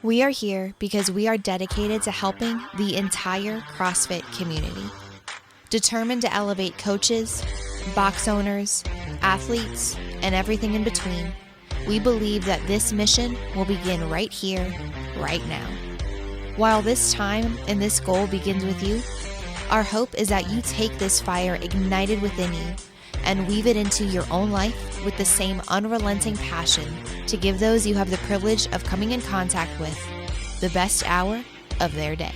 We are here because we are dedicated to helping the entire CrossFit community. Determined to elevate coaches, box owners, athletes, and everything in between, we believe that this mission will begin right here, right now. While this time and this goal begins with you, our hope is that you take this fire ignited within you and weave it into your own life with the same unrelenting passion to give those you have the privilege of coming in contact with the best hour of their day.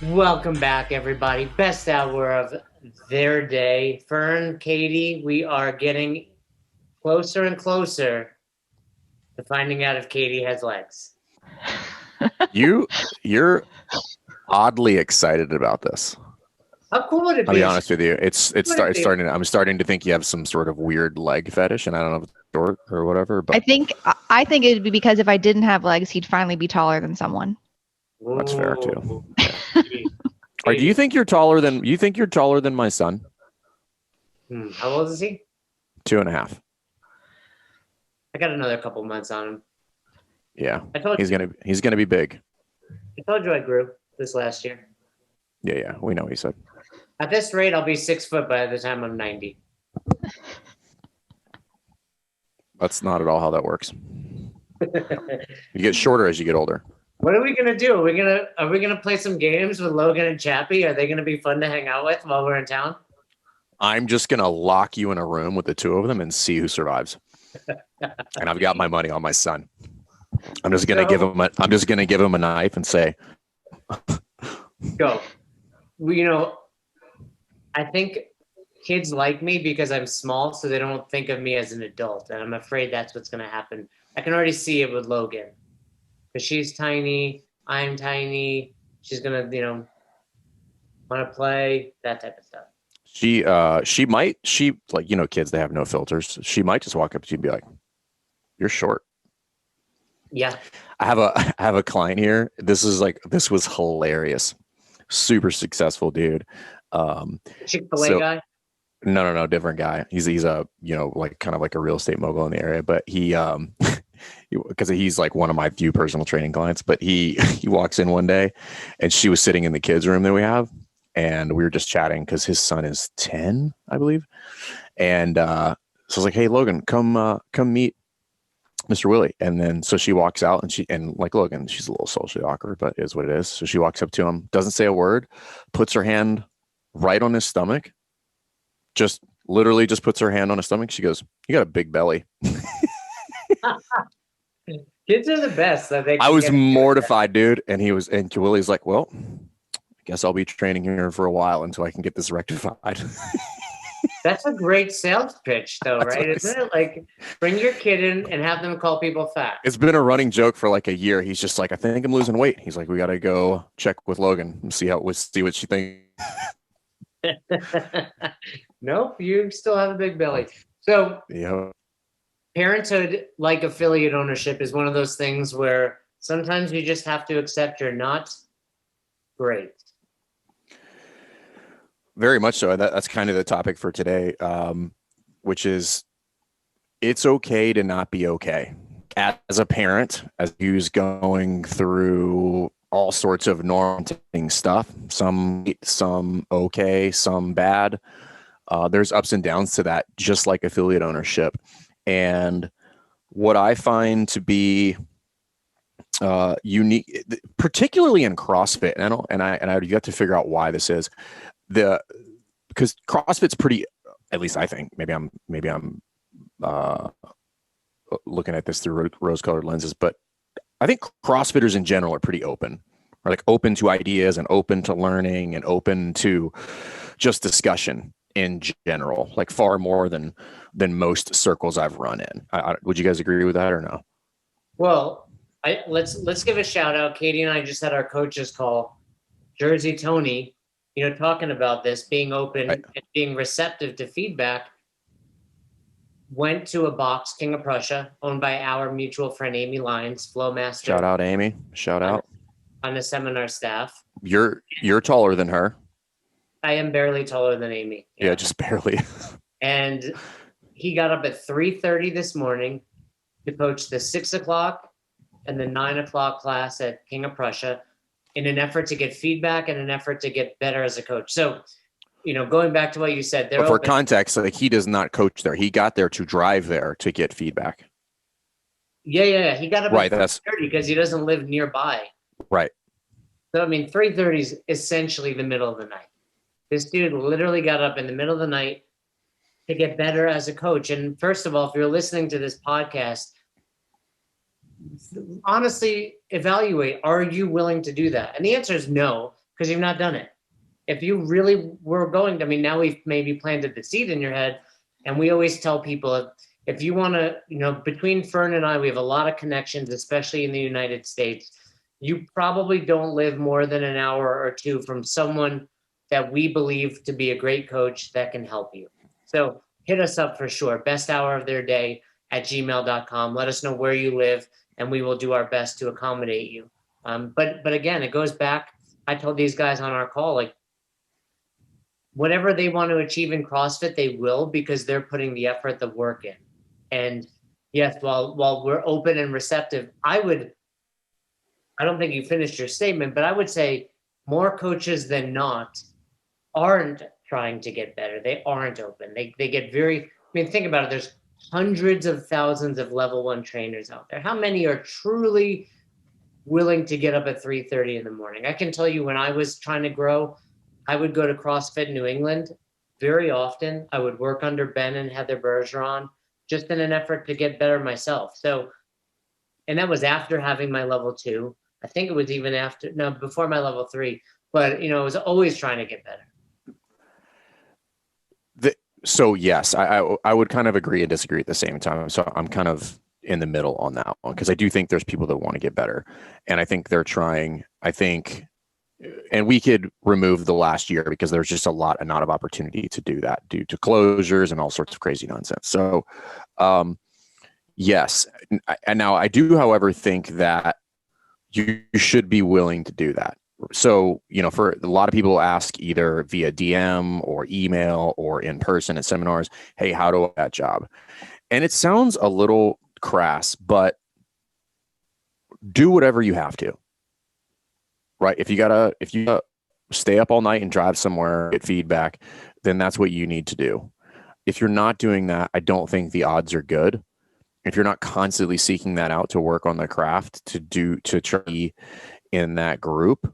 Welcome back, everybody. Best hour of their day. Fern, Katie, we are getting closer and closer to finding out if Katie has legs. You're oddly excited about this. How cool would it be? I'll be honest with you. It's starting. I'm starting to think you have some sort of weird leg fetish, and I don't know if it's short or whatever. But I think it'd be because if I didn't have legs, he'd finally be taller than someone. That's fair too. Yeah. Or do you think you're taller than my son? How old is he? 2.5. I got another couple months on him. Yeah, he's gonna be big. I told you I grew this last year. Yeah, we know what he said. At this rate, I'll be 6 foot by the time I'm 90. That's not at all how that works. You get shorter as you get older. What are we gonna do? Are we gonna play some games with Logan and Chappie? Are they gonna be fun to hang out with while we're in town? I'm just gonna lock you in a room with the two of them and see who survives. And I've got my money on my son. I'm just gonna give him a knife and say, "Go." Well, I think kids like me because I'm small, so they don't think of me as an adult, and I'm afraid that's what's gonna happen. I can already see it with Logan. Because she's tiny, I'm tiny. She's gonna, want to play, that type of stuff. She might, kids, they have no filters. She might just walk up to you and be like, "You're short." Yeah. I have a client here. This was hilarious. Super successful dude. Chick-fil-A guy? No, different guy. He's a, kind of like a real estate mogul in the area, but he, because he's like one of my few personal training clients, but he walks in one day and she was sitting in the kids room that we have. And we were just chatting because his son is 10, I believe. And, so I was like, "Hey, Logan, come meet Mr. Willie." And then, so she walks out and like Logan, she's a little socially awkward, but it is what it is. So she walks up to him, doesn't say a word, puts her hand right on his stomach. Just literally just puts her hand on his stomach. She goes, "You got a big belly." Kids are the best. I was mortified, dude. And Willie's like, "Well, I guess I'll be training here for a while until I can get this rectified." That's a great sales pitch, though, right? Isn't it? Like, bring your kid in and have them call people fat. It's been a running joke for like a year. He's just like, "I think I'm losing weight." He's like, "We got to go check with Logan and see what she thinks." Nope, you still have a big belly. So, yeah. Parenthood, like affiliate ownership, is one of those things where sometimes you just have to accept you're not great. Very much so. That's kind of the topic for today, which is it's okay to not be okay. As a parent, as you's going through all sorts of normating stuff, some okay, some bad. There's ups and downs to that, just like affiliate ownership. And what I find to be unique, particularly in CrossFit, and I you have to figure out why this is, because CrossFit's pretty, at least I think, maybe I'm looking at this through rose-colored lenses, but I think CrossFitters in general are pretty open, or like open to ideas and open to learning and open to just discussion in general, like far more than most circles I've run in. Would you guys agree with that or no? Well, let's give a shout out. Katie and I just had our coaches call. Jersey Tony, talking about this, being open and being receptive to feedback, went to a box, King of Prussia, owned by our mutual friend Amy Lyons, Flow Master. Shout out, Amy. Shout out. On the seminar staff. You're taller than her. I am barely taller than Amy. Yeah, just barely. And he got up at 3:30 this morning to coach the 6 o'clock and the 9 o'clock class at King of Prussia in an effort to get feedback and an effort to get better as a coach. So, going back to what you said, but for context, like he does not coach there. He got there to drive there to get feedback. Yeah. He got up right, at 3:30 because he doesn't live nearby. Right. So, 3:30 is essentially the middle of the night. This dude literally got up in the middle of the night to get better as a coach. And first of all, if you're listening to this podcast, honestly evaluate, are you willing to do that? And the answer is no, because you've not done it. If you really were going to, now we've maybe planted the seed in your head. And we always tell people, if you want to, between Fern and I, we have a lot of connections, especially in the United States. You probably don't live more than an hour or two from someone that we believe to be a great coach that can help you. So hit us up for sure. Best hour of their day @gmail.com. Let us know where you live, and we will do our best to accommodate you. But again, it goes back. I told these guys on our call, like, whatever they want to achieve in CrossFit, they will, because they're putting the effort, the work in. And yes, while we're open and receptive, I don't think you finished your statement, but I would say more coaches than not aren't trying to get better. They aren't open. They get very, think about it. There's hundreds of thousands of level 1 trainers out there. How many are truly willing to get up at 3:30 in the morning? I can tell you, when I was trying to grow, I would go to CrossFit New England very often. I would work under Ben and Heather Bergeron just in an effort to get better myself. So, and that was after having my level 2. I think it was even before my level 3, but I was always trying to get better. So yes, I would kind of agree and disagree at the same time. So I'm kind of in the middle on that one, because I do think there's people that want to get better, and I think they're trying. And we could remove the last year because there's just not of opportunity to do that due to closures and all sorts of crazy nonsense. So yes, and now I do, however, think that you should be willing to do that. So, for a lot of people ask either via DM or email or in person at seminars, hey, how do I get that job? And it sounds a little crass, but do whatever you have to, right? If you stay up all night and drive somewhere, get feedback, then that's what you need to do. If you're not doing that, I don't think the odds are good. If you're not constantly seeking that out to work on the craft, to try in that group,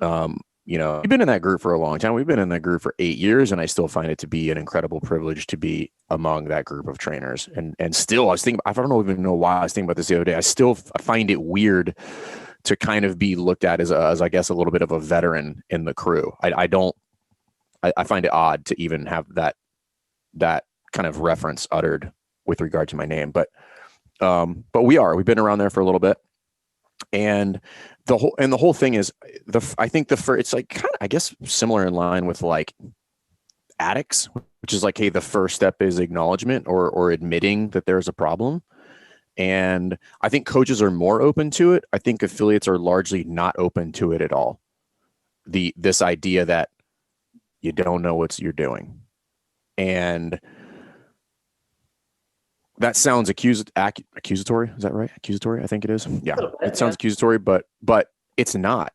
you've been in that group for a long time. We've been in that group for 8 years, and I still find it to be an incredible privilege to be among that group of trainers. And still, I was thinking, I don't even know why I was thinking about this the other day. I find it weird to kind of be looked at as I guess, a little bit of a veteran in the crew. I find it odd to even have that kind of reference uttered with regard to my name, but we've been around there for a little bit. And the whole thing is it's like kind of, I guess, similar in line with like addicts, which is like, hey, the first step is acknowledgement or admitting that there's a problem. And I think coaches are more open to it. I think affiliates are largely not open to it at all. This idea that you don't know what you're doing. And that sounds accusatory. Is that right? Accusatory, I think it is. Yeah, it sounds accusatory, but it's not.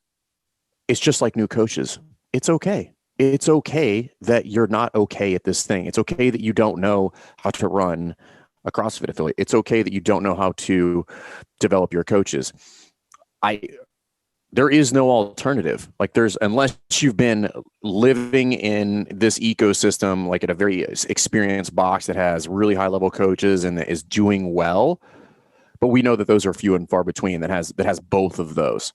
It's just like new coaches. It's okay. It's okay that you're not okay at this thing. It's okay that you don't know how to run a CrossFit affiliate. It's okay that you don't know how to develop your coaches. There is no alternative. Like unless you've been living in this ecosystem, like at a very experienced box that has really high level coaches and that is doing well. But we know that those are few and far between that has both of those.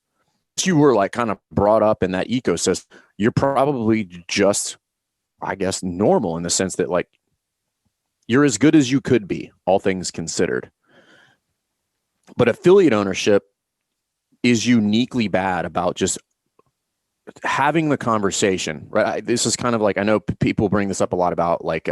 If you were like kind of brought up in that ecosystem, you're probably just, I guess, normal in the sense that like you're as good as you could be, all things considered. But affiliate ownership is uniquely bad about just having the conversation, right? This is kind of like, I know people bring this up a lot about like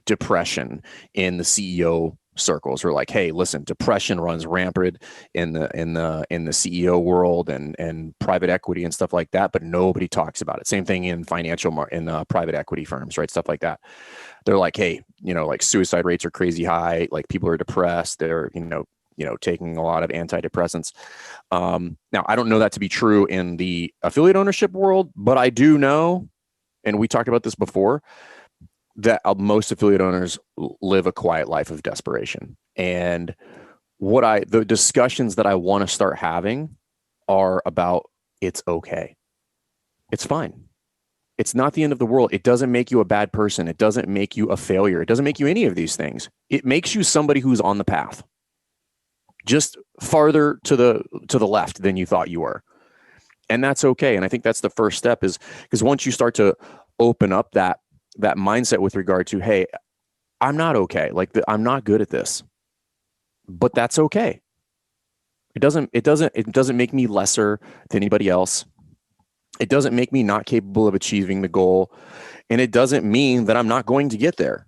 depression in the CEO circles, or like, hey, listen, depression runs rampant in the CEO world and private equity and stuff like that, but nobody talks about it. Same thing in private equity firms, right? Stuff like that. They're like, hey, like suicide rates are crazy high, like people are depressed, they're taking a lot of antidepressants. Now, I don't know that to be true in the affiliate ownership world, but I do know, and we talked about this before, that most affiliate owners live a quiet life of desperation. And the discussions that I want to start having are about, it's okay. It's fine. It's not the end of the world. It doesn't make you a bad person. It doesn't make you a failure. It doesn't make you any of these things. It makes you somebody who's on the path, just farther to the left than you thought you were. And that's okay. And I think that's the first step, is because once you start to open up that mindset with regard to, hey, I'm not okay. I'm not good at this, but that's okay. It doesn't make me lesser than anybody else. It doesn't make me not capable of achieving the goal. And it doesn't mean that I'm not going to get there.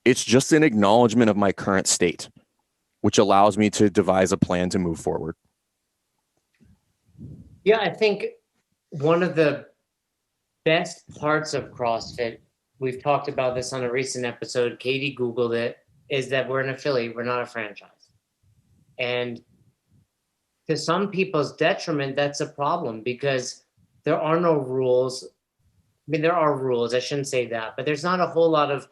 It's just an acknowledgement of my current state, which allows me to devise a plan to move forward. Yeah, I think one of the best parts of CrossFit, we've talked about this on a recent episode, Katie Googled it, is that we're an affiliate, we're not a franchise. And to some people's detriment, that's a problem, because there are no rules. I mean, there are rules, I shouldn't say that, but there's not a whole lot of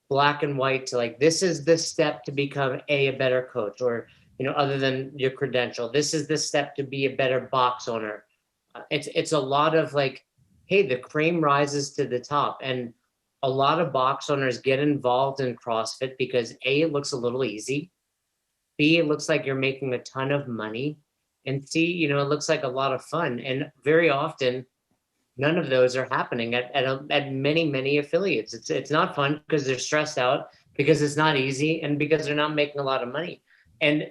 black and white to like, this is the step to become a better coach, or, other than your credential, this is the step to be a better box owner. It's a lot of like, hey, the cream rises to the top. And a lot of box owners get involved in CrossFit because A, it looks a little easy. B, it looks like you're making a ton of money. And C, it looks like a lot of fun. And very often, none of those are happening at many, many affiliates. It's not fun because they're stressed out, because it's not easy, and because they're not making a lot of money. And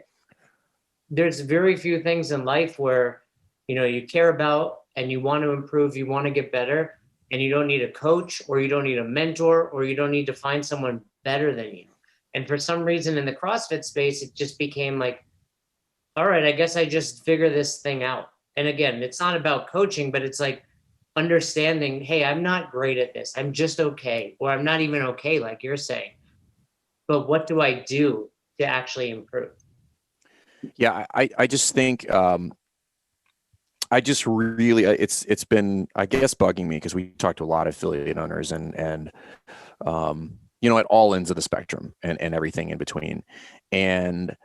there's very few things in life where, you care about and you want to improve, you want to get better, and you don't need a coach, or you don't need a mentor, or you don't need to find someone better than you. And for some reason in the CrossFit space, it just became like, all right, I guess I just figure this thing out. And again, it's not about coaching, but it's like understanding, hey, I'm not great at this. I'm just okay. Or I'm not even okay, like you're saying. But what do I do to actually improve? Yeah, I just think I just really, it's been, I guess, bugging me, because we talked to a lot of affiliate owners and at all ends of the spectrum and everything in between. And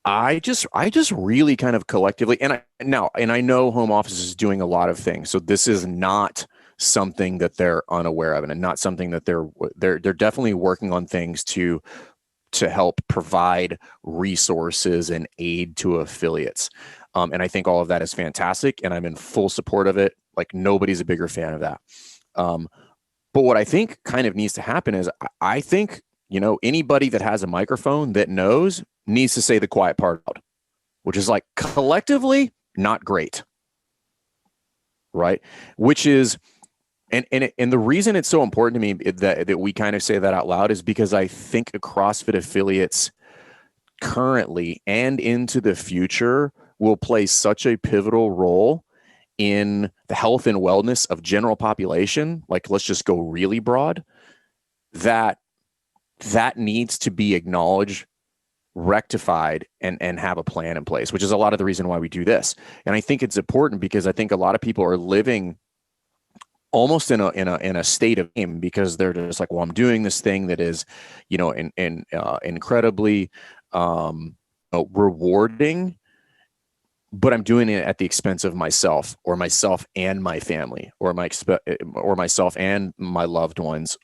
I just really kind of collectively, and I know home office is doing a lot of things. So this is not something that they're unaware of, and not something that they're definitely working on things to help provide resources and aid to affiliates. And I think all of that is fantastic, and I'm in full support of it. Like, nobody's a bigger fan of that. But what I think kind of needs to happen is, I think, anybody that has a microphone that knows needs to say the quiet part out, which is like, collectively, not great. Right. Which is, and the reason it's so important to me that we kind of say that out loud is because I think CrossFit affiliates currently and into the future will play such a pivotal role in the health and wellness of general population. Like, let's just go really broad, that needs to be acknowledged, rectified, and have a plan in place, which is a lot of the reason why we do this. And I think it's important because I think a lot of people are living almost in a state of shame, because they're just like, well, I'm doing this thing that is, incredibly rewarding, but I'm doing it at the expense of myself and my family, or myself and my loved ones,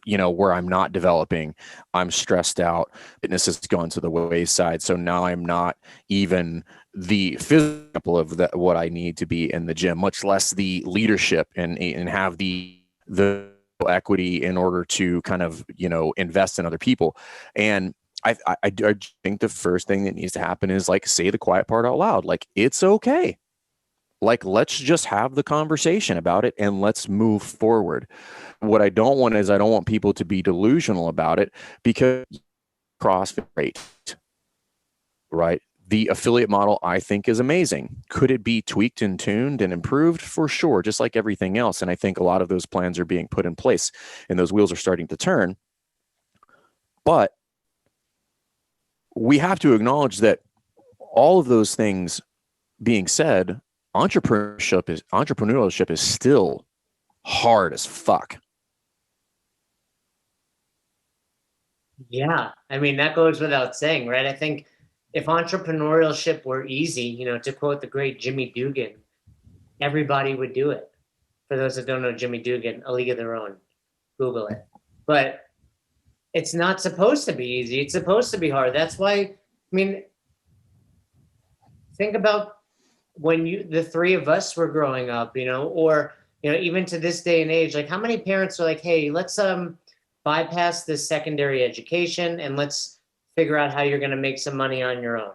where I'm not developing, I'm stressed out, fitness has gone to the wayside. So now I'm not even the physical of what I need to be in the gym, much less the leadership and have the equity in order to kind of, invest in other people. And I think the first thing that needs to happen is, like, say the quiet part out loud. Like, it's okay. Like, let's just have the conversation about it and let's move forward. What I don't want is, I don't want people to be delusional about it, because CrossFit, great, right? The affiliate model, I think, is amazing. Could it be tweaked and tuned and improved? For sure, just like everything else. And I think a lot of those plans are being put in place and those wheels are starting to turn. But we have to acknowledge that all of those things being said, entrepreneurship is still hard as fuck. Yeah, I mean, that goes without saying, right? I think if entrepreneurship were easy, you know, to quote the great Jimmy Dugan, everybody would do it. For those that don't know Jimmy Dugan, A League of Their Own, Google it. But it's not supposed to be easy. It's supposed to be hard. That's why, I mean, think about when the three of us were growing up, you know, or, you know, even to this day and age, like how many parents are like, hey, let's bypass this secondary education and let's figure out how you're going to make some money on your own,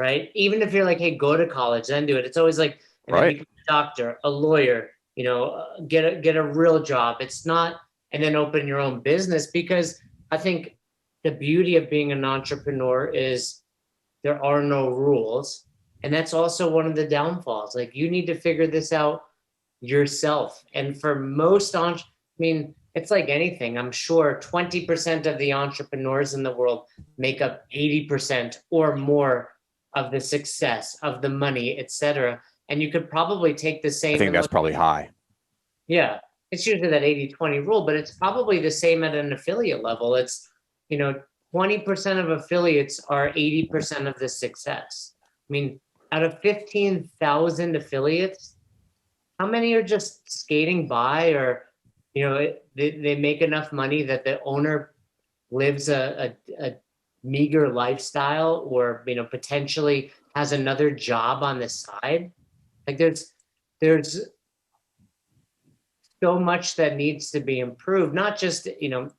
right? Even if you're like, hey, go to college, then do it. It's always like, and then become a doctor, a lawyer, you know, get a real job. It's not, and then open your own business, because I think the beauty of being an entrepreneur is there are no rules. And that's also one of the downfalls. Like, you need to figure this out yourself. And for most I mean, it's like anything. I'm sure 20% of the entrepreneurs in the world make up 80% or more of the success, of the money, etc. And you could probably take the same. I think that's probably high. Yeah, it's usually that 80-20 rule, but it's probably the same at an affiliate level. It's, you know, 20% of affiliates are 80% of the success. I mean, out of 15,000 affiliates, how many are just skating by, or, you know, they make enough money that the owner lives a meager lifestyle, or, you know, potentially has another job on the side? Like, there's so much that needs to be improved, not just, you know,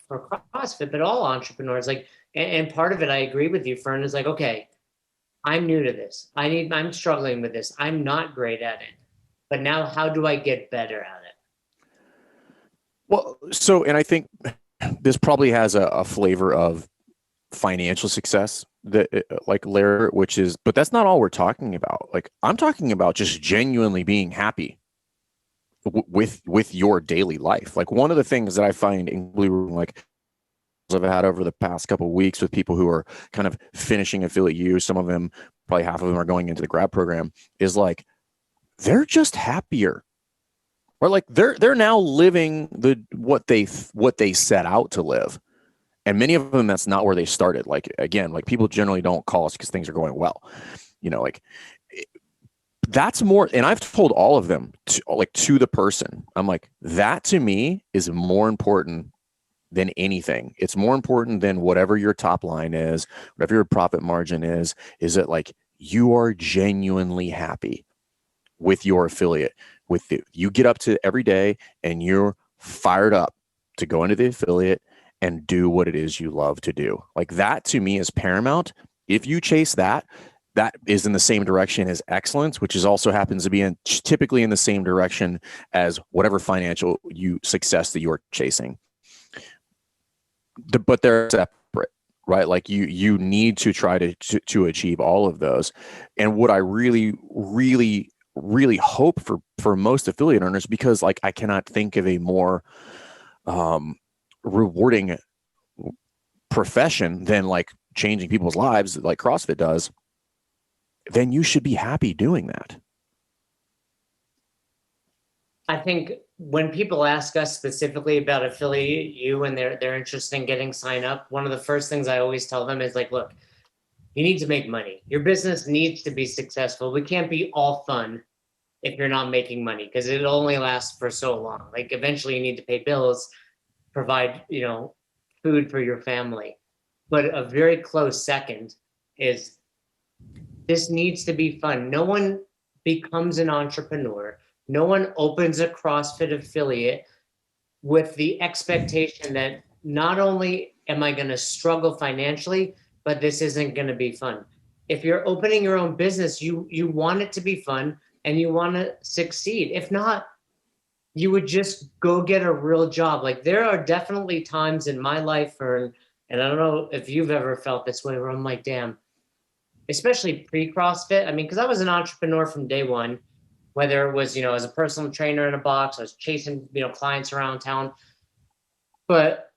for CrossFit, but all entrepreneurs. Like, and part of it, I agree with you, Fern, is like, okay, I'm new to this. I'm struggling with this. I'm not great at it. But now how do I get better at it? Well, so, and I think this probably has a flavor of financial success that, like Larry, which is, but that's not all we're talking about. Like, I'm talking about just genuinely being happy with your daily life. Like, one of the things that I find in Blue, like I've had over the past couple of weeks with people who are kind of finishing affiliate U, some of them, probably half of them are going into the grad program, is like, they're just happier. Or like they're now living what they set out to live. And many of them, that's not where they started. Like, again, like, people generally don't call us because things are going well. You know, like, that's more, and I've told all of them to the person, I'm like, that to me is more important than anything. It's more important than whatever your top line is, whatever your profit margin is it like you are genuinely happy with your affiliate, you get up to every day and you're fired up to go into the affiliate and do what it is you love to do. Like, that to me is paramount. If you chase that is in the same direction as excellence, which is also happens to be typically in the same direction as whatever financial success that you're chasing. But they're separate, right? Like, you need to try to achieve all of those. And what I really, really, really hope for most affiliate owners, because, like, I cannot think of a more rewarding profession than, like, changing people's lives like CrossFit does, then you should be happy doing that. I think when people ask us specifically about affiliate U and they're interested in getting signed up, one of the first things I always tell them is like, look, you need to make money. Your business needs to be successful. We can't be all fun if you're not making money, because it only lasts for so long. Like, eventually you need to pay bills, provide, you know, food for your family. But a very close second is, this needs to be fun. No one becomes an entrepreneur. No one opens a CrossFit affiliate with the expectation that not only am I going to struggle financially, but this isn't going to be fun. If you're opening your own business, you want it to be fun and you want to succeed. If not, you would just go get a real job. Like, there are definitely times in my life, and I don't know if you've ever felt this way, where I'm like, damn, especially pre-CrossFit. I mean, because I was an entrepreneur from day one, whether it was, you know, as a personal trainer in a box, I was chasing, you know, clients around town. But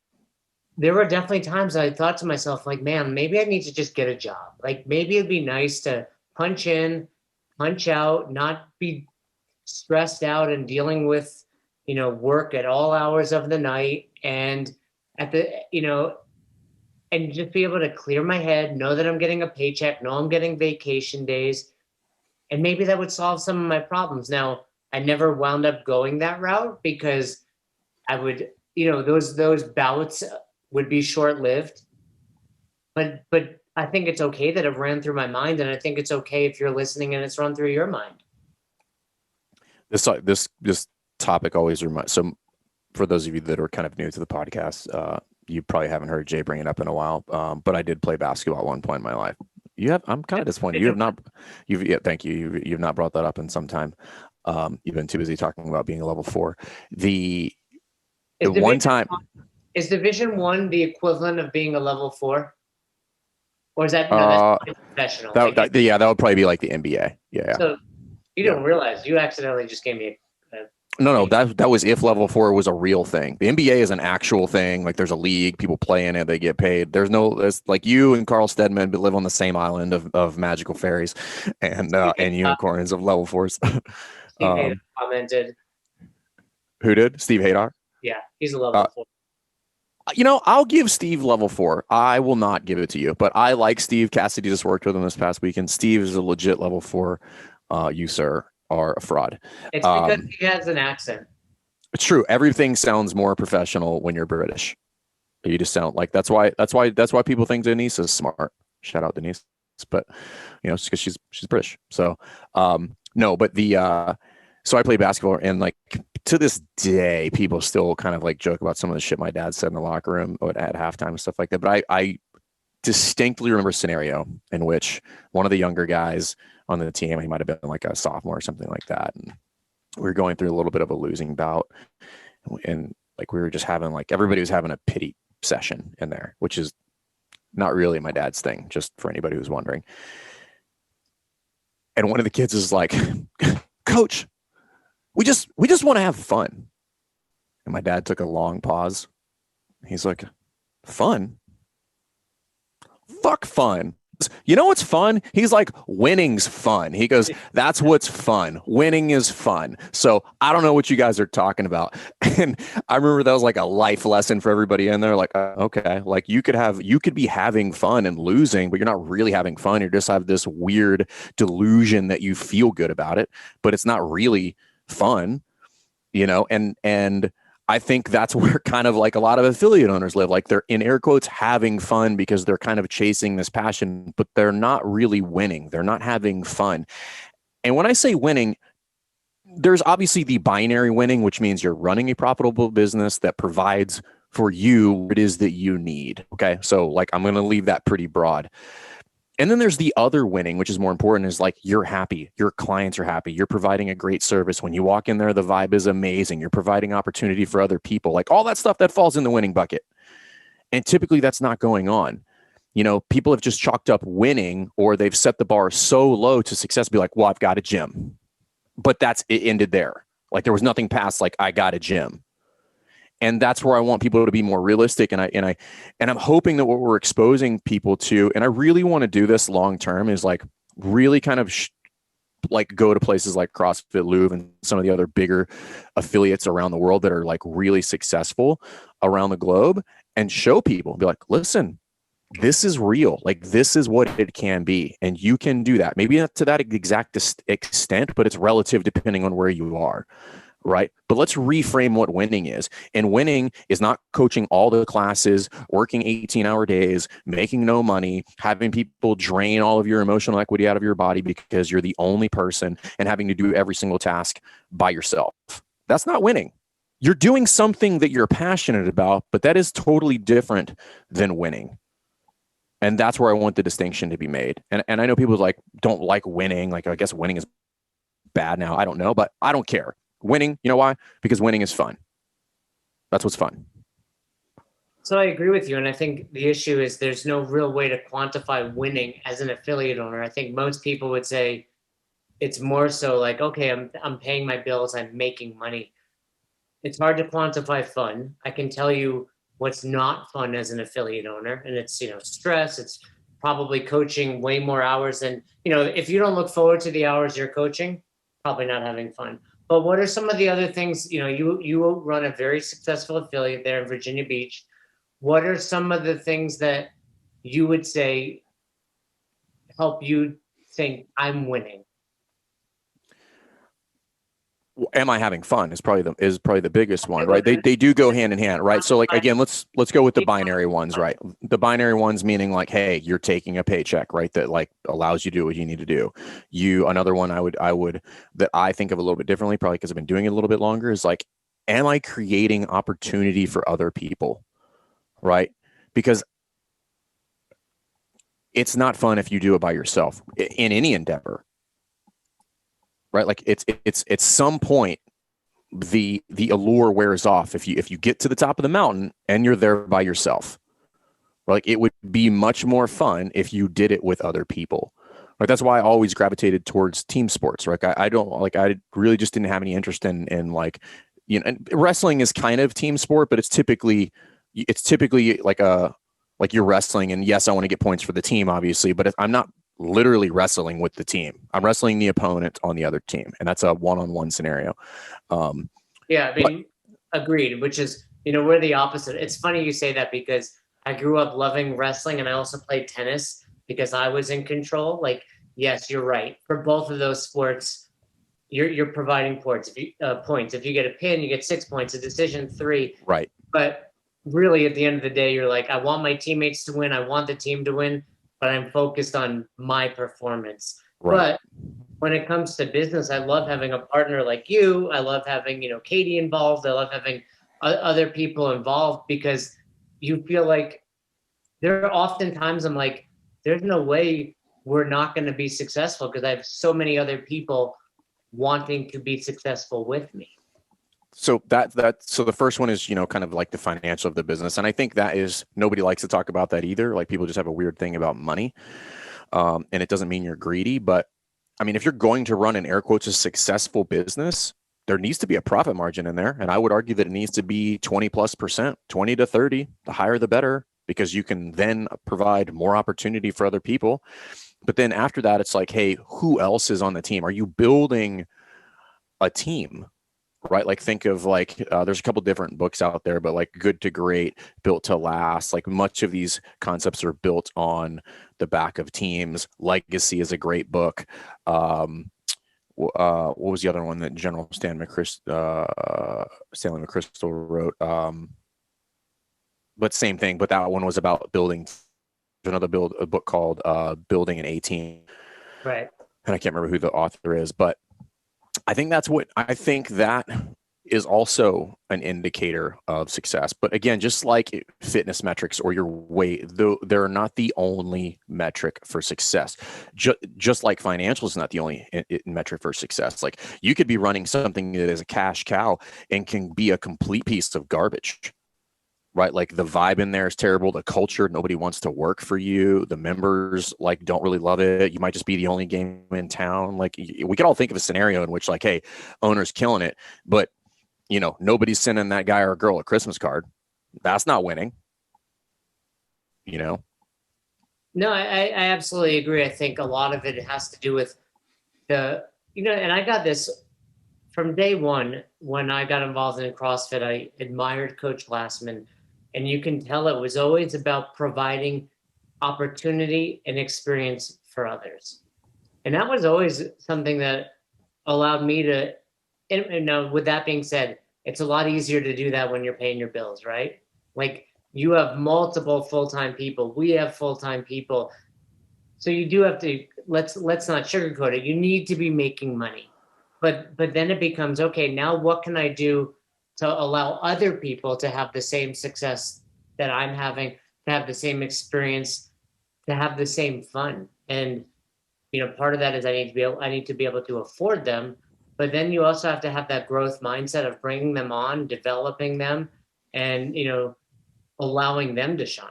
there were definitely times I thought to myself, like, man, maybe I need to just get a job. Like, maybe it'd be nice to punch in, punch out, not be stressed out and dealing with, work at all hours of the night, and at the, and just be able to clear my head, know that I'm getting a paycheck, know I'm getting vacation days, and maybe that would solve some of my problems. Now, I never wound up going that route because I would, those bouts would be short-lived. But I think it's okay that it ran through my mind, and I think it's okay if you're listening and it's run through your mind. This topic always reminds. So, for those of you that are kind of new to the podcast, you probably haven't heard Jay bring it up in a while. But I did play basketball at one point in my life. I'm kind of disappointed. You have not. Thank you. You've not brought that up in some time. You've been too busy talking about being a level 4. The one time. Is Division 1 the equivalent of being a level 4? Or is that, no, that's professional? That would probably be like the NBA. Yeah. So you don't realize you accidentally just gave me No, that was if level 4 was a real thing. The NBA is an actual thing. Like, there's a league, people play in it, they get paid. There's like you and Carl Stedman live on the same island of magical fairies and unicorns of level 4s. Steve Hadar commented. Who did? Steve Hadar? Yeah, he's a level 4. I'll give Steve level 4. I will not give it to you, but I like Steve. Cassidy just worked with him this past weekend. Steve is a legit level 4. You, sir, are a fraud. It's because he has an accent. It's true. Everything sounds more professional when you're British. You just sound like that's why people think Denise is smart. Shout out Denise, but it's because she's British. So no, but so I play basketball, and like to this day, people still kind of like joke about some of the shit my dad said in the locker room at halftime and stuff like that. But I distinctly remember a scenario in which one of the younger guys on the team, he might have been like a sophomore or something like that, and we were going through a little bit of a losing bout, and like we were just having like everybody was having a pity session in there, which is not really my dad's thing, just for anybody who's wondering. And one of the kids is like, "Coach, we just want to have fun." And my dad took a long pause. He's like, "Fun? Fuck fun. You know what's fun?" He's like, "Winning's fun." He goes, "That's what's fun. Winning is fun. So I don't know what you guys are talking about." And I remember that was like a life lesson for everybody in there. Like, okay, like you could be having fun and losing, but you're not really having fun. You just have this weird delusion that you feel good about it, but it's not really fun, and I think that's where kind of like a lot of affiliate owners live. Like, they're in air quotes having fun because they're kind of chasing this passion, but they're not really winning. They're not having fun. And when I say winning, there's obviously the binary winning, which means you're running a profitable business that provides for you what it is that you need. Okay. So like, I'm going to leave that pretty broad. And then there's the other winning, which is more important, is like you're happy. Your clients are happy. You're providing a great service. When you walk in there, the vibe is amazing. You're providing opportunity for other people, like all that stuff that falls in the winning bucket. And typically that's not going on. People have just chalked up winning, or they've set the bar so low to success, be like, well, I've got a gym. But it ended there. Like there was nothing past like, I got a gym. And that's where I want people to be more realistic. And I'm hoping that what we're exposing people to, and I really want to do this long term, is like really kind of like go to places like CrossFit Louvre and some of the other bigger affiliates around the world that are like really successful around the globe, and show people, be like, listen, this is real. Like this is what it can be. And you can do that. Maybe not to that exact extent, but it's relative depending on where you are. Right. But let's reframe what winning is. And winning is not coaching all the classes, working 18-hour days, making no money, having people drain all of your emotional equity out of your body because you're the only person, and having to do every single task by yourself. That's not winning. You're doing something that you're passionate about, but that is totally different than winning. And that's where I want the distinction to be made. And I know people like don't like winning. Like, I guess winning is bad now. I don't know, but I don't care. Winning, you know why? Because winning is fun. That's what's fun. So I agree with you. And I think the issue is there's no real way to quantify winning as an affiliate owner. I think most people would say it's more so like, okay, I'm paying my bills, I'm making money. It's hard to quantify fun. I can tell you what's not fun as an affiliate owner. And it's, stress. It's probably coaching way more hours than, if you don't look forward to the hours you're coaching, probably not having fun. But what are some of the other things, you run a very successful affiliate there in Virginia Beach. What are some of the things that you would say help you think I'm winning? Am I having fun is probably the biggest one, right? They do go hand in hand, right? So like, again, let's go with the binary ones, right? The binary ones meaning like, hey, you're taking a paycheck, right? That like allows you to do what you need to do. Another one I would that I think of a little bit differently, probably because I've been doing it a little bit longer, is like, am I creating opportunity for other people, right? Because it's not fun if you do it by yourself in any endeavor. Right, like it's at some point the allure wears off if you get to the top of the mountain and you're there by yourself. Like it would be much more fun if you did it with other people. Like that's why I always gravitated towards team sports. Right, I really just didn't have any interest in like, and wrestling is kind of team sport, but it's typically like you're wrestling, and yes, I want to get points for the team, obviously, but if I'm not literally wrestling with the team, I'm wrestling the opponent on the other team, and that's a one-on-one scenario. Agreed, which is, we're the opposite. It's funny you say that because I grew up loving wrestling and I also played tennis because I was in control. Like, yes, you're right. For both of those sports, you're providing points. If you get a pin, you get 6 points, a decision 3. Right. But really at the end of the day, you're like, I want my teammates to win. I want the team to win, but I'm focused on my performance. Right. But when it comes to business, I love having a partner like you. I love having, Katie involved. I love having other people involved because you feel like there are often times I'm like, there's no way we're not going to be successful because I have so many other people wanting to be successful with me. So so the first one is, kind of like the financial of the business. And I think that is, nobody likes to talk about that either. Like people just have a weird thing about money. And it doesn't mean you're greedy, but I mean, if you're going to run an air quotes a successful business, there needs to be a profit margin in there. And I would argue that it needs to be 20+%, 20 to 30, the higher, the better, because you can then provide more opportunity for other people. But then after that, it's like, hey, who else is on the team? Are you building a team? Right, like think of like there's a couple different books out there, but like Good to Great, Built to Last, like much of these concepts are built on the back of teams. Legacy is a great book. What was the other one that General Stanley McChrystal wrote? But same thing, but that one was about building. A book called Building an A-Team. Right. And I can't remember who the author is, but I think that is also an indicator of success. But again, just like fitness metrics or your weight, they're not the only metric for success. Just like financial is not the only metric for success. Like you could be running something that is a cash cow and can be a complete piece of garbage. Right, like the vibe in there is terrible. The culture, nobody wants to work for you. The members like don't really love it. You might just be the only game in town. Like we could all think of a scenario in which like, hey, owner's killing it, but nobody's sending that guy or girl a Christmas card. That's not winning. No, I absolutely agree. I think a lot of it has to do with and I got this from day one when I got involved in CrossFit. I admired Coach Glassman. And you can tell it was always about providing opportunity and experience for others. And that was always something that allowed me to, and now with that being said, it's a lot easier to do that when you're paying your bills, right? Like you have multiple full-time people. We have full-time people. So you do have to, let's not sugarcoat it. You need to be making money. But then it becomes, okay, now what can I do to allow other people to have the same success that I'm having, to have the same experience, to have the same fun. And, part of that is I need to be able to afford them, but then you also have to have that growth mindset of bringing them on, developing them, and, allowing them to shine.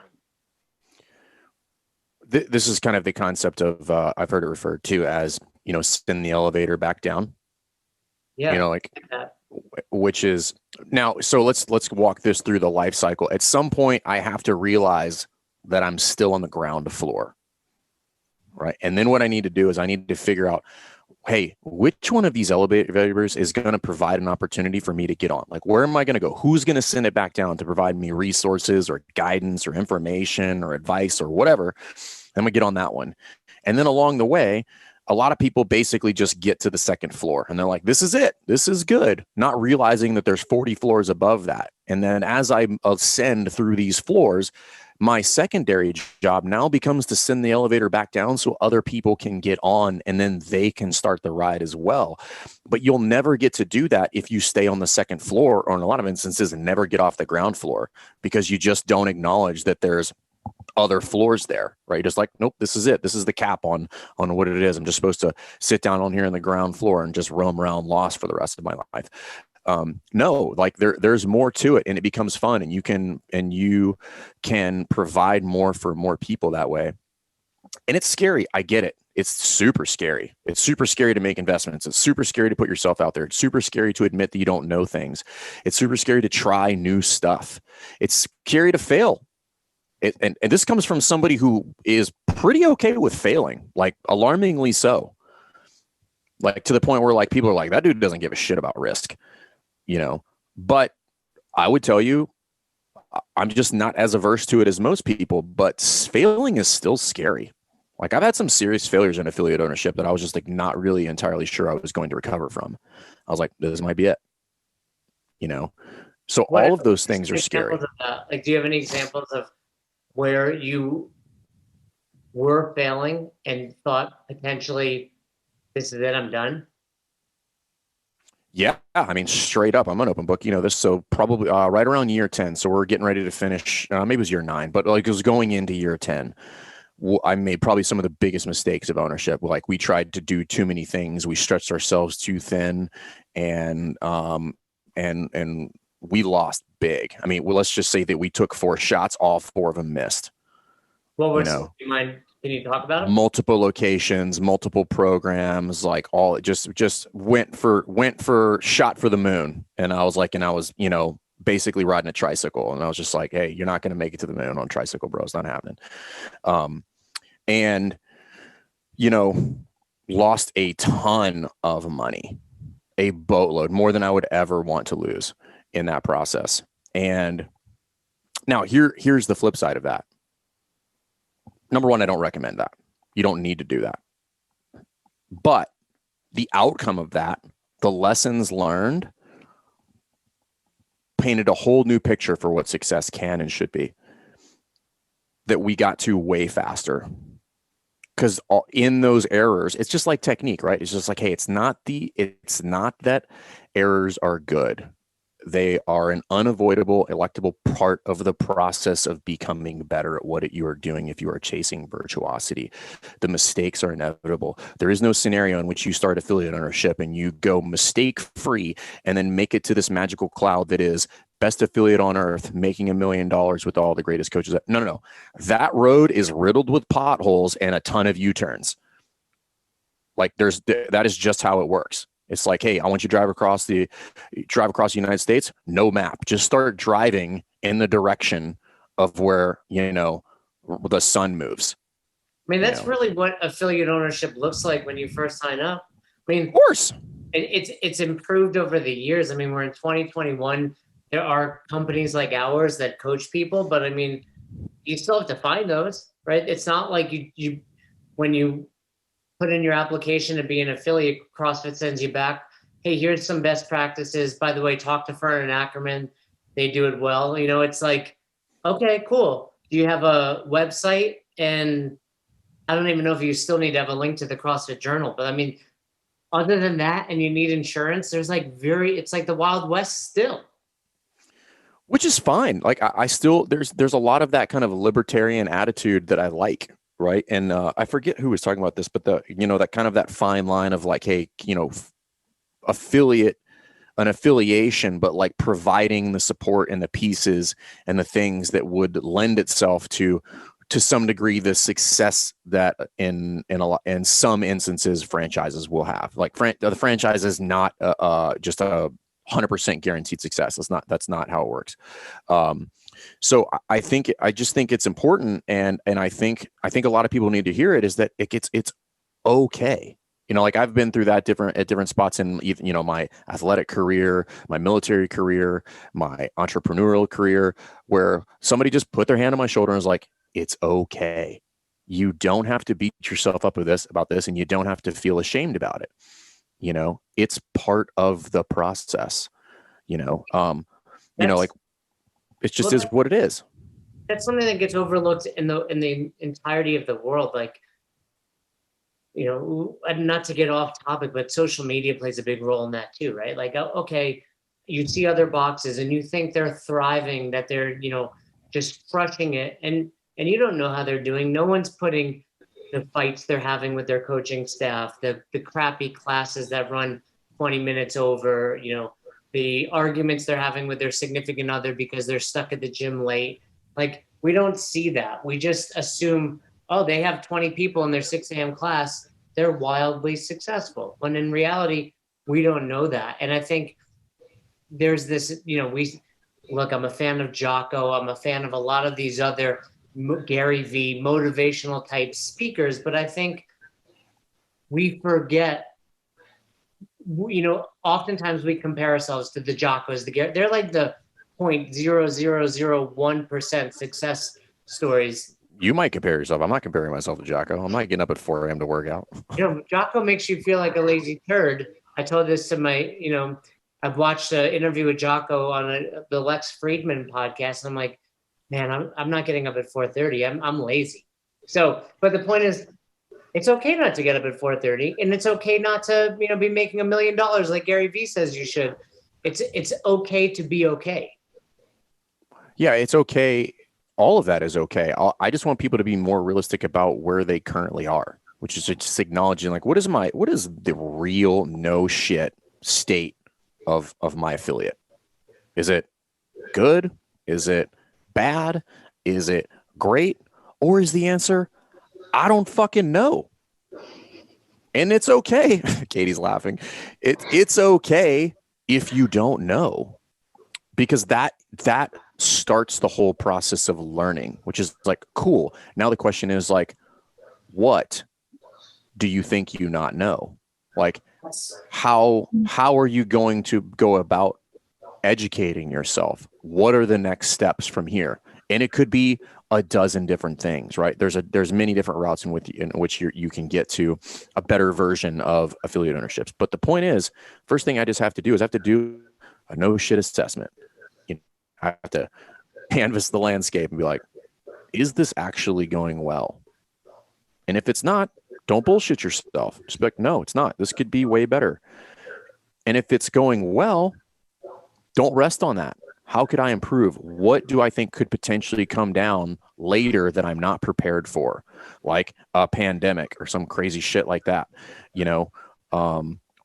This is kind of the concept of, I've heard it referred to as, send the elevator back down. Yeah. Like that. Which is Now, so let's walk this through the life cycle. At some point, I have to realize that I'm still on the ground floor, right? And then what I need to do is I need to figure out, hey, which one of these elevators is going to provide an opportunity for me to get on? Like, where am I going to go? Who's going to send it back down to provide me resources or guidance or information or advice or whatever? I'm going to get on that one. And then along the way, a lot of people basically just get to the second floor and they're like, this is it. This is good. Not realizing that there's 40 floors above that. And then as I ascend through these floors, my secondary job now becomes to send the elevator back down so other people can get on and then they can start the ride as well. But you'll never get to do that if you stay on the second floor, or in a lot of instances, and never get off the ground floor, because you just don't acknowledge that there's other floors there, right? Just like, nope, this is it. This is the cap on what it is. I'm just supposed to sit down on here on the ground floor and just roam around lost for the rest of my life. No, like there's more to it, and it becomes fun, and you can provide more for more people that way. And it's scary. I get it. It's super scary. It's super scary to make investments. It's super scary to put yourself out there. It's super scary to admit that you don't know things. It's super scary to try new stuff. It's scary to fail. And this comes from somebody who is pretty okay with failing, like alarmingly so. Like to the point where like people are like, that dude doesn't give a shit about risk, But I would tell you, I'm just not as averse to it as most people, but failing is still scary. Like I've had some serious failures in affiliate ownership that I was just like not really entirely sure I was going to recover from. I was like, this might be it, So all of those things are scary. Like, do you have any examples of where you were failing and thought potentially this is it, I'm done? Yeah. I mean, straight up, I'm an open book, so probably right around year 10. So we're getting ready to finish, maybe it was year 9, but like it was going into year 10. I made probably some of the biggest mistakes of ownership. Like we tried to do too many things. We stretched ourselves too thin, and we lost big. I mean, well, let's just say that we took 4 shots, all 4 of them missed. What was, do you mind? Can you talk about it? Multiple locations, multiple programs, like all just went for shot for the moon. And I was basically riding a tricycle. And I was just like, hey, you're not going to make it to the moon on a tricycle, bro. It's not happening. And lost a ton of money, a boatload, more than I would ever want to lose in that process. And now here's the flip side of that. Number one, I don't recommend that. You don't need to do that. But the outcome of that, the lessons learned, painted a whole new picture for what success can and should be. That we got to way faster. Because in those errors, it's just like technique, right? It's just like, hey, it's not that errors are good. They are an unavoidable, electable part of the process of becoming better at what you are doing if you are chasing virtuosity. The mistakes are inevitable. There is no scenario in which you start affiliate ownership and you go mistake-free and then make it to this magical cloud that is best affiliate on earth, making $1 million with all the greatest coaches. No. That road is riddled with potholes and a ton of U-turns. Like that is just how it works. It's like, hey, I want you to drive across the United States. No map. Just start driving in the direction of where, the sun moves. I mean, that's really what affiliate ownership looks like when you first sign up. I mean, of course, it's improved over the years. I mean, we're in 2021. There are companies like ours that coach people, but I mean, you still have to find those, right? It's not like you when you put in your application to be an affiliate, CrossFit sends you back, hey, here's some best practices. By the way, talk to Fern and Ackerman. They do it well. It's like, okay, cool. Do you have a website? And I don't even know if you still need to have a link to the CrossFit Journal. But I mean, other than that, and you need insurance, there's it's like the Wild West still. Which is fine. Like I still, there's a lot of that kind of libertarian attitude that I like. Right. And I forget who was talking about this, but that kind of that fine line of like, hey, an affiliation, but like providing the support and the pieces and the things that would lend itself to some degree the success that in some instances franchises will have. Like the franchise is not just a 100% guaranteed success. That's not how it works. So I just think it's important. And I think a lot of people need to hear it, is that it's okay. Like I've been through that at different spots in, my athletic career, my military career, my entrepreneurial career, where somebody just put their hand on my shoulder and was like, it's okay. You don't have to beat yourself up about this, and you don't have to feel ashamed about it. It's part of the process, like it just is what it is. That's something that gets overlooked in the entirety of the world. Like, not to get off topic, but social media plays a big role in that too, right? Like, okay, you see other boxes and you think they're thriving, that they're, just crushing it. And you don't know how they're doing. No one's putting the fights they're having with their coaching staff, the crappy classes that run 20 minutes over, the arguments they're having with their significant other because they're stuck at the gym late. Like, we don't see that. We just assume, oh, they have 20 people in their 6 a.m. class, they're wildly successful. When in reality, we don't know that. And I think there's this, I'm a fan of Jocko. I'm a fan of a lot of these other Gary V motivational type speakers, but I think we forget, oftentimes we compare ourselves to the Jockos, they're like the 0.0001% success stories. You might compare yourself. I'm not comparing myself to Jocko. I'm not getting up at 4 a.m. to work out. Jocko makes you feel like a lazy turd. I told this to my, I've watched an interview with Jocko on the Lex Friedman podcast, and I'm like, man, I'm not getting up at 4:30. I'm lazy. So, but the point is, it's okay not to get up at 4:30, and it's okay not to, be making $1 million like Gary Vee says you should. It's okay to be okay. Yeah, it's okay. All of that is okay. I just want people to be more realistic about where they currently are, which is just acknowledging, like, what is the real no shit state of my affiliate? Is it good? Is it bad? Is it great? Or is the answer, I don't fucking know? And it's okay. Katie's laughing. It's okay if you don't know, because that starts the whole process of learning, which is like, cool. Now the question is, like, what do you think you not know? Like, how are you going to go about educating yourself? What are the next steps from here? And it could be a dozen different things, right? There's many different routes in which you can get to a better version of affiliate ownerships. But the point is, first thing I just have to do is do a no shit assessment. I have to canvas the landscape and be like, is this actually going well? And if it's not, don't bullshit yourself. Just be like, no, it's not. This could be way better. And if it's going well, don't rest on that. How could I improve? What do I think could potentially come down later that I'm not prepared for? Like a pandemic or some crazy shit like that,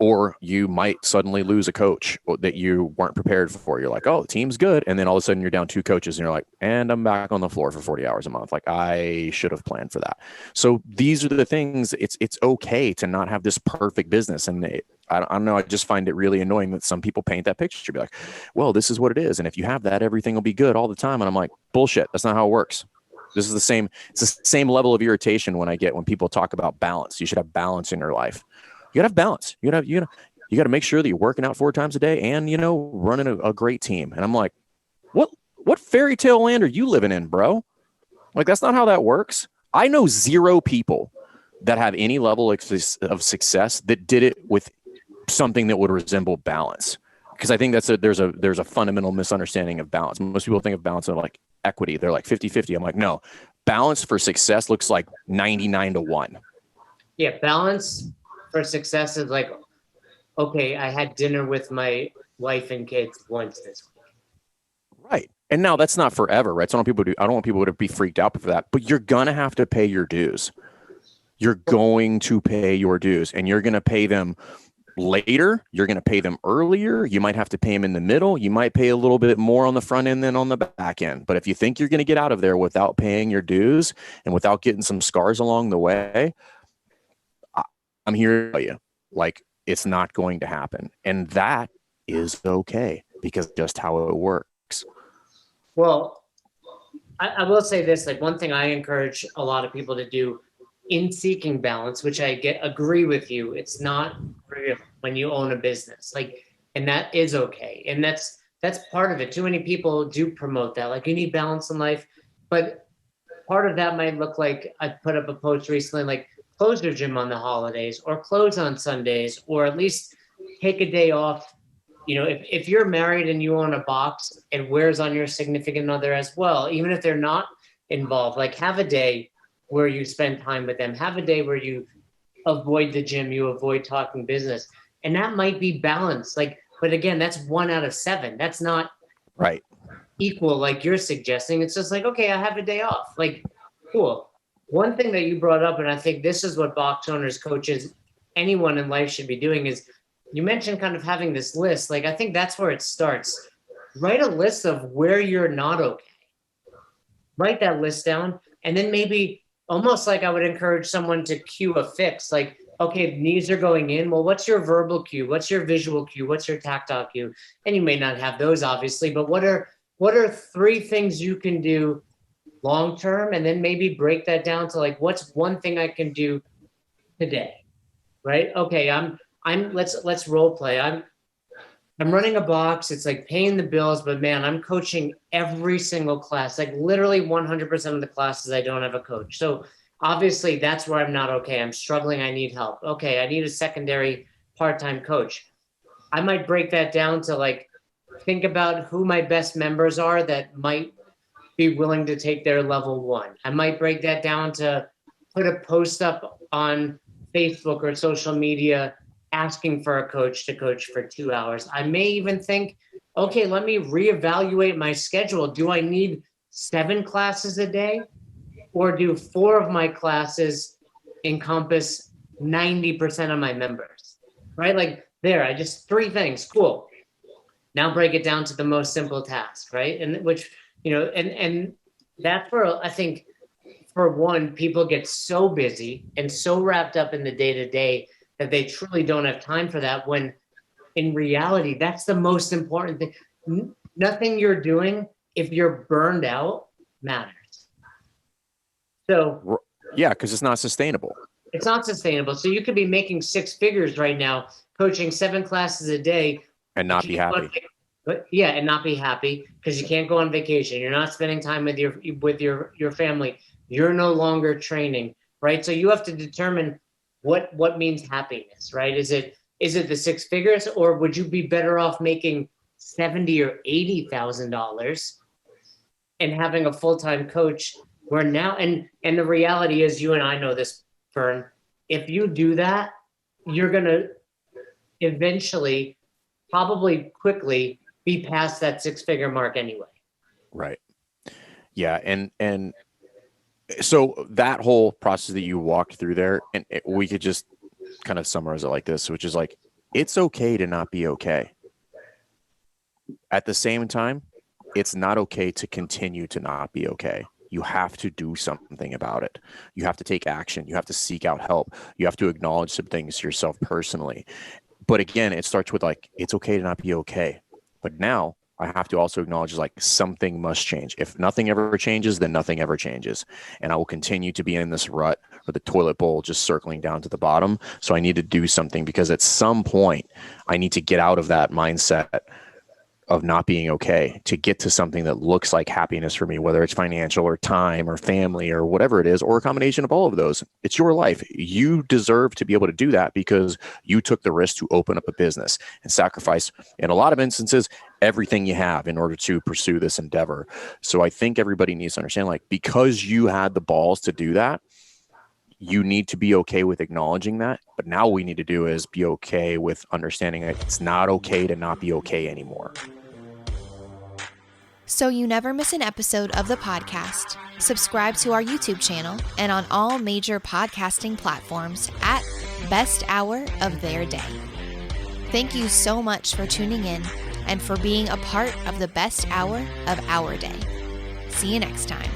or you might suddenly lose a coach that you weren't prepared for. You're like, oh, the team's good. And then all of a sudden you're down 2 coaches and you're like, and I'm back on the floor for 40 hours a month. Like, I should have planned for that. So these are the things. It's okay to not have this perfect business. And I don't know. I just find it really annoying that some people paint that picture. Be like, well, this is what it is. And if you have that, everything will be good all the time. And I'm like, bullshit. That's not how it works. This is the same. It's the same level of irritation when people talk about balance. You should have balance in your life. You gotta have balance. You gotta make sure that you're working out 4 times a day and, running a great team. And I'm like, what fairy tale land are you living in, bro? Like, that's not how that works. I know 0 people that have any level of success that did it with something that would resemble balance. Because I think there's a fundamental misunderstanding of balance. Most people think of balance as like equity. They're like 50-50. I'm like, no, balance for success looks like 99-1. Yeah, balance for success is like, okay, I had dinner with my wife and kids once this week. Right. And now that's not forever, right? So I don't want people to be freaked out for that, but you're going to have to pay your dues. You're going to pay your dues, and you're going to pay them later. You're going to pay them earlier. You might have to pay them in the middle. You might pay a little bit more on the front end than on the back end. But if you think you're going to get out of there without paying your dues and without getting some scars along the way, I'm here to tell you, like, it's not going to happen. And that is okay because just how it works. Well, I will say this, like one thing I encourage a lot of people to do in seeking balance, which agree with you, it's not real when you own a business, like, and that is okay. And that's part of it. Too many people do promote that, like you need balance in life, but part of that might look like, I put up a post recently, like close your gym on the holidays or close on Sundays, or at least take a day off. You know, if you're married and you own a box, it wears on your significant other as well, even if they're not involved. Like have a day where you spend time with them, have a day where you avoid the gym, you avoid talking business. And that might be balanced. Like, but again, that's 1 out of 7. That's not right equal like you're suggesting. It's just like, okay, I have a day off. Like, cool. One thing that you brought up, and I think this is what box owners, coaches, anyone in life should be doing, is you mentioned kind of having this list. Like, I think that's where it starts. Write a list of where you're not okay. Write that list down. And then maybe almost like I would encourage someone to cue a fix. Like, okay, knees are going in. Well, what's your verbal cue? What's your visual cue? What's your tactile cue? And you may not have those, obviously, but what are 3 things you can do long term? And then maybe break that down to like, what's one thing I can do today? Right? Okay, let's role play. I'm running a box. It's like paying the bills, but man, I'm coaching every single class, like literally 100% of the classes I don't have a coach. So obviously that's where I'm not okay. I'm struggling. I need help. Okay, I need a secondary part-time coach. I might break that down to like, think about who my best members are that might be willing to take their level 1. I might break that down to put a post up on Facebook or social media asking for a coach to coach for 2 hours. I may even think, okay, let me reevaluate my schedule. Do I need 7 classes a day, or do 4 of my classes encompass 90% of my members? Right? Like I just 3 things. Cool. Now break it down to the most simple task, right? And which, and that's where I think, for one, people get so busy and so wrapped up in the day-to-day that they truly don't have time for that, when in reality, that's the most important thing. Nothing you're doing, if you're burned out, matters. So yeah, because it's not sustainable. It's not sustainable. So you could be making 6 figures right now, coaching 7 classes a day, and not be happy. And not be happy because you can't go on vacation. You're not spending time with your family. You're no longer training, right? So you have to determine what means happiness, right? Is it the 6 figures, or would you be better off making $70,000 or $80,000 and having a full-time coach? Where now, and the reality is, you and I know this, Fern. If you do that, you're gonna eventually, probably quickly, be past that 6-figure mark anyway. Right. Yeah. And so that whole process that you walked through there, and we could just kind of summarize it like this, which is like, it's okay to not be okay. At the same time, it's not okay to continue to not be okay. You have to do something about it. You have to take action. You have to seek out help. You have to acknowledge some things yourself personally. But again, it starts with like, it's okay to not be okay. But now I have to also acknowledge like something must change. If nothing ever changes, then nothing ever changes. And I will continue to be in this rut, or the toilet bowl just circling down to the bottom. So I need to do something, because at some point I need to get out of that mindset of not being okay to get to something that looks like happiness for me, whether it's financial or time or family or whatever it is, or a combination of all of those. It's your life. You deserve to be able to do that because you took the risk to open up a business and sacrifice, in a lot of instances, everything you have in order to pursue this endeavor. So I think everybody needs to understand, like, because you had the balls to do that, you need to be okay with acknowledging that. But now what we need to do is be okay with understanding that it's not okay to not be okay anymore. So you never miss an episode of the podcast, subscribe to our YouTube channel and on all major podcasting platforms at Best Hour of Their Day. Thank you so much for tuning in and for being a part of the best hour of our day. See you next time.